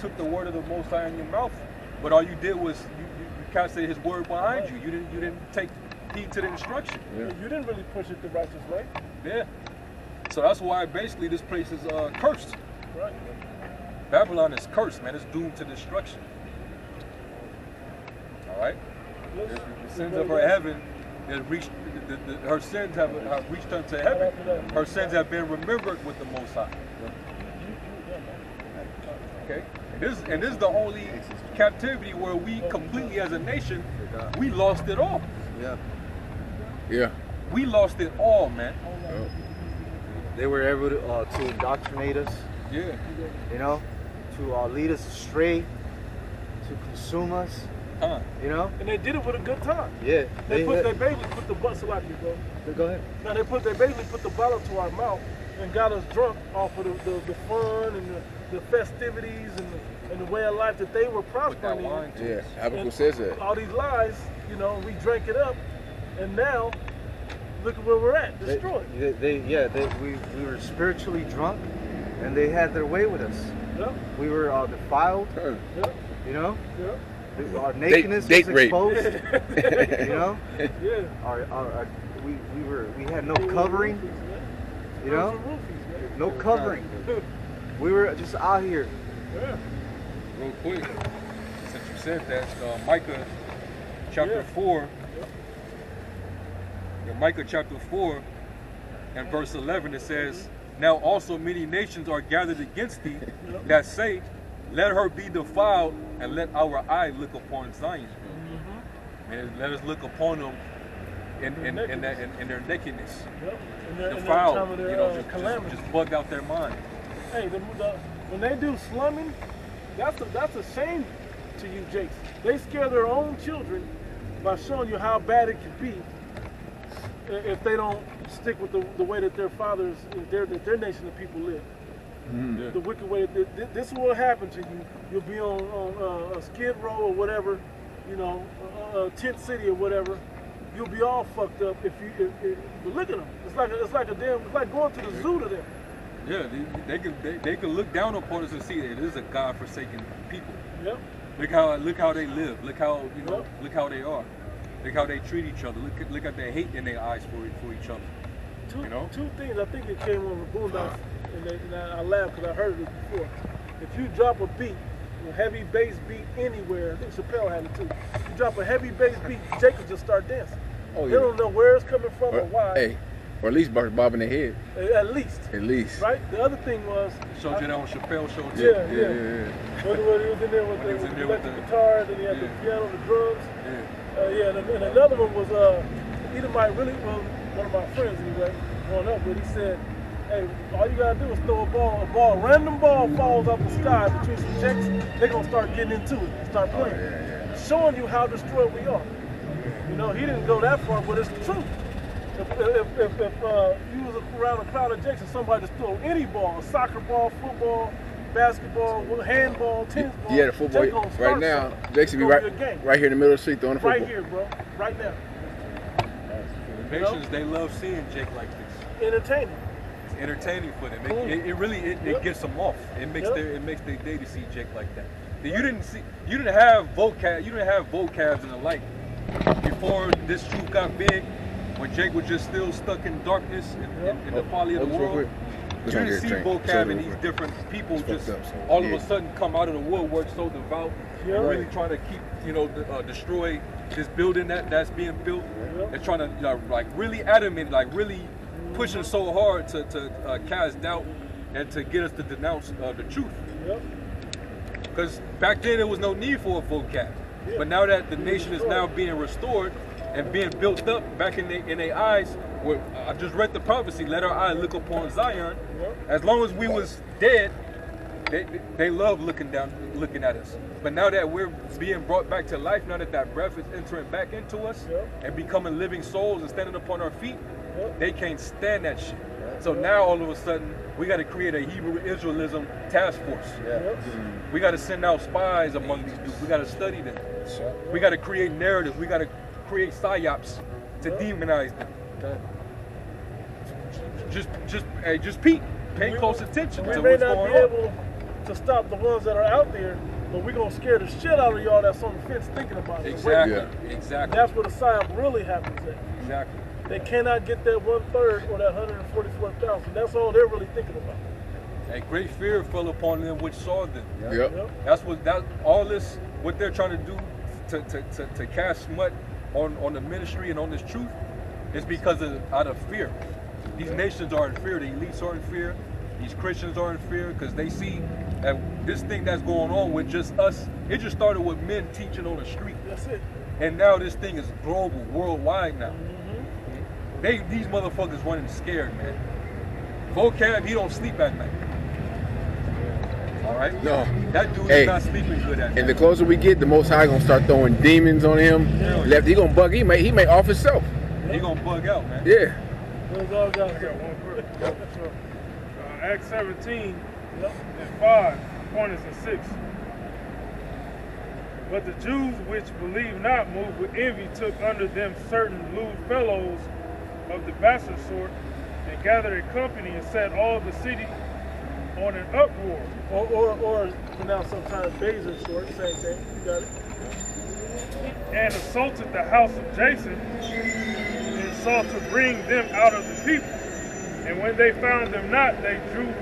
took the word of the Most High in your mouth, but all you did was you casted His word behind you. You didn't take heed to the instruction. Yeah. You didn't really push it the righteous way. Yeah. So that's why basically this place is cursed. Right. Babylon is cursed, man. It's doomed to destruction. All right. The sins of her heaven has reached. Her sins have reached unto heaven. Her sins have been remembered with the Most High. Okay. And this is the only captivity where we completely, as a nation, we lost it all. Yeah. Yeah. We lost it all, man. Oh. They were able to indoctrinate us. Yeah. You know, to lead us astray, to consume us. Huh. You know. And they did it with a good time. Yeah. They basically put the butt so like you go. Go ahead. Now they basically put the bottle to our mouth and got us drunk off of the fun and the festivities and the way of life that they were prospering in. Yeah, Habakkuk says that. All these lies, you know, we drank it up, and now look at where we're at, destroyed. We were spiritually drunk, and they had their way with us. Yeah. We were defiled. Yeah. You know. Yeah. Our nakedness was exposed. You know. Yeah. We had no covering. You know. No covering. We were just out here. Yeah. Real quick, since you said that, Micah chapter 4, Micah chapter 4 and verse 11, it says, "Now also many nations are gathered against thee, that say, let her be defiled, and let our eye look upon Zion." And let us look upon them in their nakedness. Yep. Defiled, you know, just bug out their mind. Hey, when they do slumming, that's a shame to you, Jakes. They scare their own children by showing you how bad it could be if they don't stick with the way that their fathers, that their nation of people live. Yeah. The wicked way. This will happen to you. You'll be on a Skid Row or whatever, you know, Tent City or whatever. You'll be all fucked up if you look at them. It's like going to the zoo to them. Yeah, they can look down upon us and see that it is a God-forsaken people. Yep. Look how they live. Look how look how they are. Look how they treat each other. Look at the hate in their eyes for each other. Two things I think that came on the Boondocks, and I laughed because I heard it before. If you drop a beat, a heavy bass beat anywhere, I think Chappelle had it too. You drop a heavy bass beat, Jacob just start dancing. Oh, They don't know where it's coming from or why. Hey, or at least bobbing their head. At least. At least. Right? The other thing was... Showed you that on Chappelle show too. Yeah. When he was in there with the electric guitar, then he had the piano, the drums. And another one was Edomite really was one of my friends anyway, growing up with. He said, hey, all you gotta do is throw a random ball falls out the sky between some jakes, they're gonna start getting into it and start playing. Showing you how destroyed we are. You know, he didn't go that far, but it's the truth. If you was around a crowd of jakes and somebody just throw any ball, a soccer ball, football, basketball, handball, tennis ball, yeah, the football right now, Jakes will be right here in the middle of the street throwing the football. Right here, bro. Right now. The nations, they love seeing Jake like this. Entertaining. It's entertaining for them. It really gets them off. It makes their day to see Jake like that. You didn't have vocabs and the like before this truth got big. When Jake was just still stuck in darkness in the folly of the world, you didn't see vocab and these different people just all of a sudden come out of the woodwork so devout, really trying to keep, destroy this building that's being built, and trying to like really adamant, like really pushing so hard to cast doubt and to get us to denounce the truth. Because back then there was no need for a vocab, but now that the nation is now being restored and being built up back in their eyes, I just read the prophecy, let our eye look upon Zion. As long as we was dead, they love looking at us. But now that we're being brought back to life, now that that breath is entering back into us and becoming living souls and standing upon our feet, they can't stand that shit. So now all of a sudden, we got to create a Hebrew Israelism task force. We got to send out spies among these dudes. We got to study them. We got to create narratives. We got to create psyops to demonize them. Just pay close attention to what's going on. to stop the ones that are out there, but we're going to scare the shit out of y'all that's on the fence thinking about it. Exactly. Yeah. Exactly. That's where the psyop really happens at. Exactly. They cannot get that 1/3 or that 144,000. That's all they're really thinking about. And great fear fell upon them which saw them. Yep. That's all this, what they're trying to do to cast smut on the ministry and on this truth is because out of fear. These nations are in fear, the elites are in fear, these Christians are in fear because they see that this thing that's going on with just us, it just started with men teaching on the street. That's it. And now this thing is global, worldwide now. Mm-hmm. These motherfuckers running scared, man. Vocab, he don't sleep at night. All right? No. That dude Hey. is not sleeping good at night. And the closer we get, the Most High gonna start throwing demons on him. Yeah. Left, he gonna bug. He may off himself. He gonna bug out, man. Yeah. Those all guys I got one quick. Sure. Acts 17 and 5, pointers and 6. But the Jews which believed not, moved with envy, took under them certain lewd fellows of the bastard sort, and gathered a company and set all the city on an uproar. Or now sometimes Baser short, same thing. You got it. And assaulted the house of Jason, and sought to bring them out of the people. And when they found them not, they drew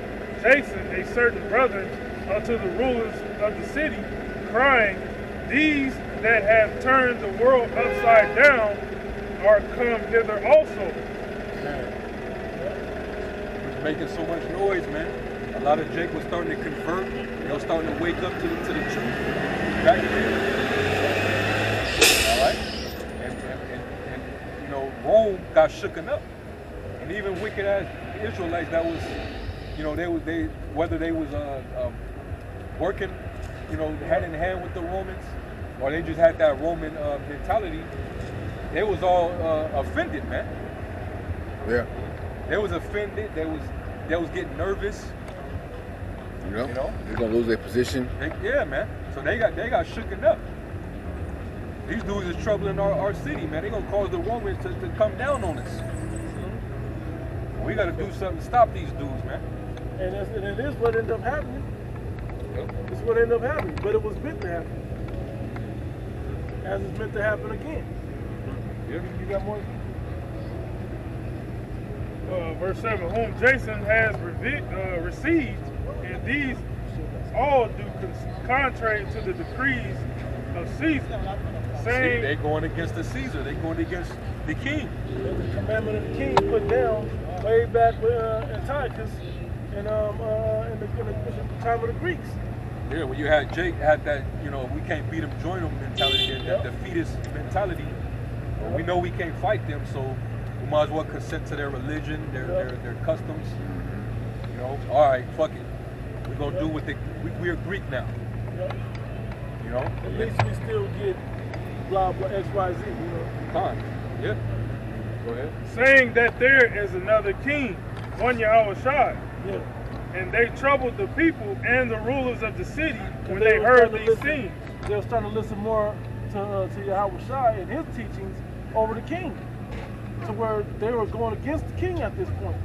Jason, a certain brother, unto the rulers of the city, crying, These that have turned the world upside down are come hither also. Was making so much noise, man. A lot of Jake was starting to convert. They were starting to wake up to the truth. Back then. All right? And you know, Rome got shooken up. And even wicked ass Israelites that was, you know, they whether they was working, you know, hand in hand with the Romans, or they just had that Roman mentality, they was all offended, man. Yeah. They was offended. They was getting nervous. You know? You know? They're gonna lose their position. Yeah, man. So they got shooken up. These dudes is troubling our city, man. They gonna cause the Romans to come down on us. We gotta do something to stop these dudes, man. And it is what ended up happening. Yep. It's what ended up happening. But it was meant to happen. As it's meant to happen again. Yeah. You got more? Verse 7, whom Jason has received, and these all do contrary to the decrees of Caesar, saying, they going against the Caesar. They going against the king. The commandment of the king put down way back with Antiochus in the time of the Greeks. Yeah, when you had Jake had that, you know, we can't beat them, join them mentality, that defeatist mentality. We know we can't fight them, so we might as well consent to their religion, their customs. You know, all right, fuck it. We're gonna do what we're Greek now. You know, at least we still get blah blah XYZ. You know. Fine. Yeah. Go ahead. saying that there is another king, one Yahushua. Yeah. And they troubled the people and the rulers of the city when they heard these things. They were starting to listen more to Yahushua and his teachings over the king, to where they were going against the king at this point.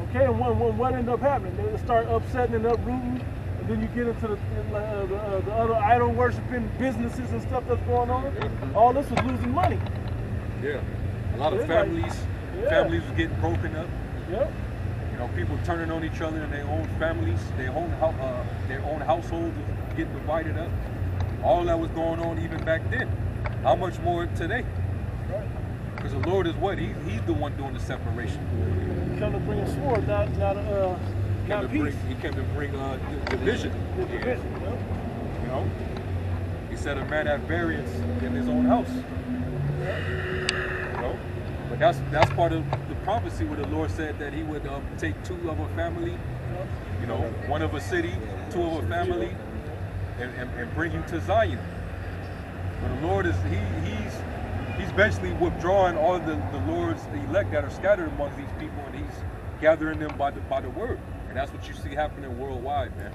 Okay, and what ended up happening? They start upsetting and uprooting, and then you get into the other idol worshiping businesses and stuff that's going on. All this was losing money. Yeah. A lot of Yeah, families yeah. families was getting broken up. Yep. You know, people turning on each other in their own families, their own households was getting divided up. All that was going on even back then. How much more today? Right. Because the Lord is what? He's the one doing the separation. He come to bring a sword, not peace. He came to bring division. The division. Yep. You know, he said a man at variance in his own house. You know, but that's part of the prophecy where the Lord said that He would take two of a family, you know, one of a city, two of a family, and bring you to Zion. But the Lord is he's basically withdrawing all the Lord's elect that are scattered among these people, and He's gathering them by the word, and that's what you see happening worldwide, man.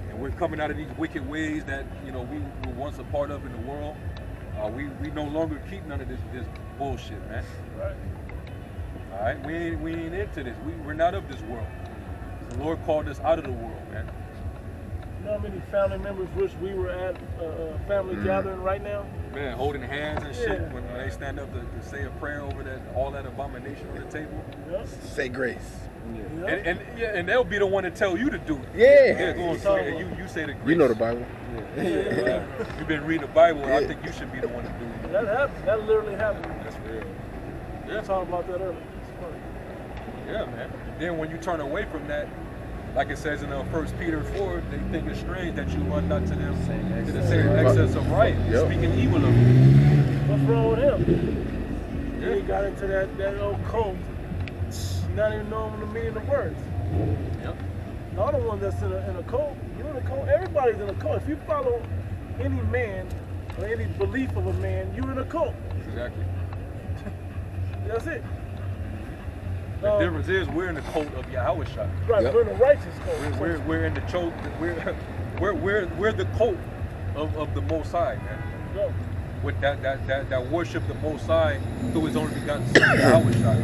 And we're coming out of these wicked ways that, you know, we were once a part of in the world. We no longer keep none of this bullshit, man. Right. All right, we ain't into this. We're not of this world. The Lord called us out of the world, man. You know how many family members wish we were at a family gathering right now? Man, holding hands and shit when they stand up to say a prayer over all that abomination on the table. Yep. Say grace. Yep. And they'll be the one to tell you to do it. Yeah. Go on, say, you say the grace. You know the Bible. You've been reading the Bible. I think you should be the one to do it. That happened. That literally happened. That's real. We were talking about that earlier. It's funny. Yeah, man. Then when you turn away from that, like it says in 1 Peter 4, they think it's strange that you run not to them to the same excess of right, speaking evil of them. What's wrong with him? Yeah. He got into that old cult, not even knowing the meaning of words. Yep. Not the one that's in a cult. You're in a cult. Everybody's in a cult. If you follow any man or any belief of a man, you're in a cult. Exactly. That's it. The difference is we're in the cult of Yahushua. Right, we're in the righteous cult. We're in the cult. We're the cult of the Most High, man. Yep. With that worship the Most High through His only begotten Son, Yahushua.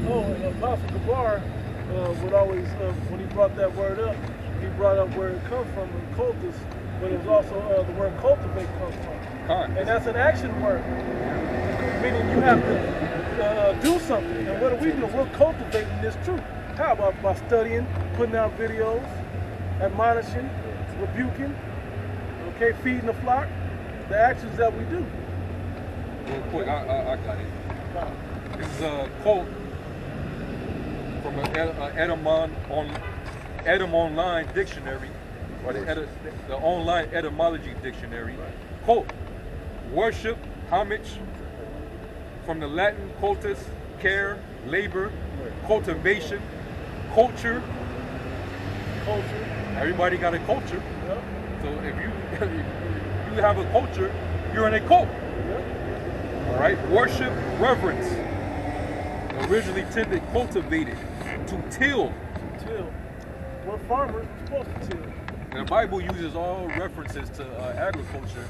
Oh, and Apostle Gabar would always, when he brought that word up, he brought up where it comes from, in cultus, but it was also the word cultivate comes from. And that's an action word, meaning you have to do something. And what are we doing? We're cultivating this truth. How about by studying, putting out videos, admonishing, rebuking, okay, feeding the flock, the actions that we do. Real quick, I got it. This is a quote from an Edom Online Dictionary, or the online etymology dictionary. Quote, worship, homage, from the Latin cultus, care, labor, cultivation, culture. Everybody got a culture. Yep. So if you have a culture, you're in a cult. Yep. All right, worship, reverence. Originally intended cultivated, to till. We're farmers, we're supposed to till. And the Bible uses all references to agriculture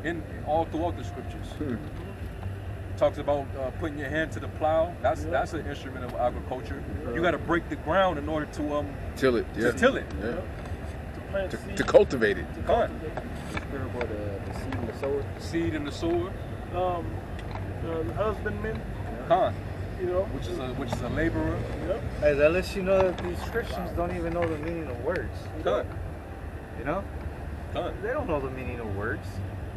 in all throughout the scriptures. It talks about putting your hand to the plow. That's an instrument of agriculture. You got to break the ground in order to till it. To till it. Yeah. To plant seed. To cultivate it. To cultivate. The seed and the sower. Seed and the sower. The husbandman. Con. You know, which is a laborer. Yep. Hey, that lets you know that these Christians don't even know the meaning of words. Con. You know? Con. They don't know the meaning of words.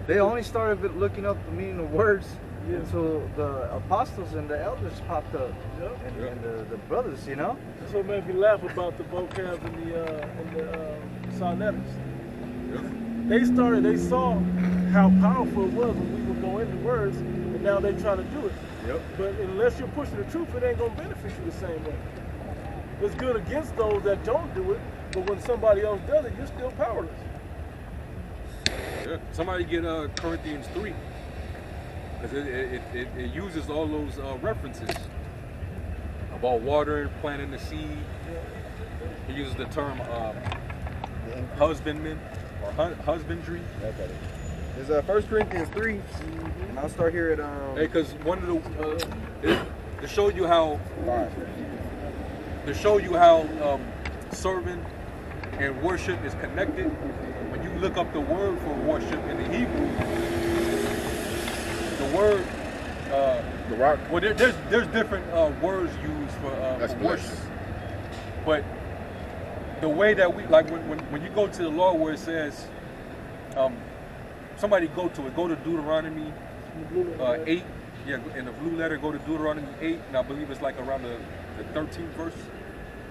They only started looking up the meaning of words until the apostles and the elders popped up, and the brothers, you know. That's what made me laugh about the vocab and the sonnetters. Yep. They saw how powerful it was when we would go into words, and now they try to do it. Yep. But unless you're pushing the truth, it ain't gonna benefit you the same way. It's good against those that don't do it, but when somebody else does it, you're still powerless. Yeah. Somebody get Corinthians 3, because it uses all those references about watering, planting the seed. It uses the term husbandman or husbandry. There's 1 Corinthians 3, and I'll start here at Hey, because one of the to show you how serving and worship is connected. When you look up the word for worship in the Hebrew, the word the rock. Well, there's different words used for worship, but the way that we like when you go to the law where it says somebody go to Deuteronomy 8. Yeah, in the blue letter, go to Deuteronomy 8, and I believe it's like around the 13th verse.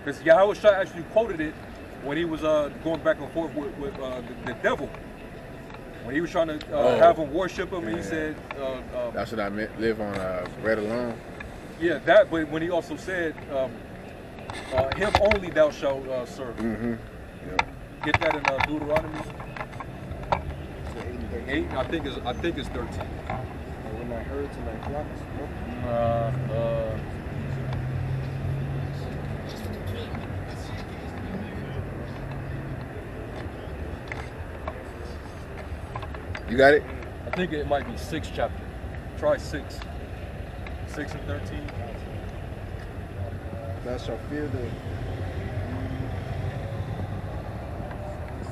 Because Yahushua actually quoted it when he was going back and forth with the devil. When he was trying to have him worship him, and he said... that's what I meant, live on bread alone. Yeah, that, but when he also said, him only thou shalt serve. Mm-hmm. Yep. Get that in Deuteronomy 8, I think it's 13. when my herds and my flocks. You got it? I think it might be 6th chapter. Try 6 and 13. Thou shalt fear the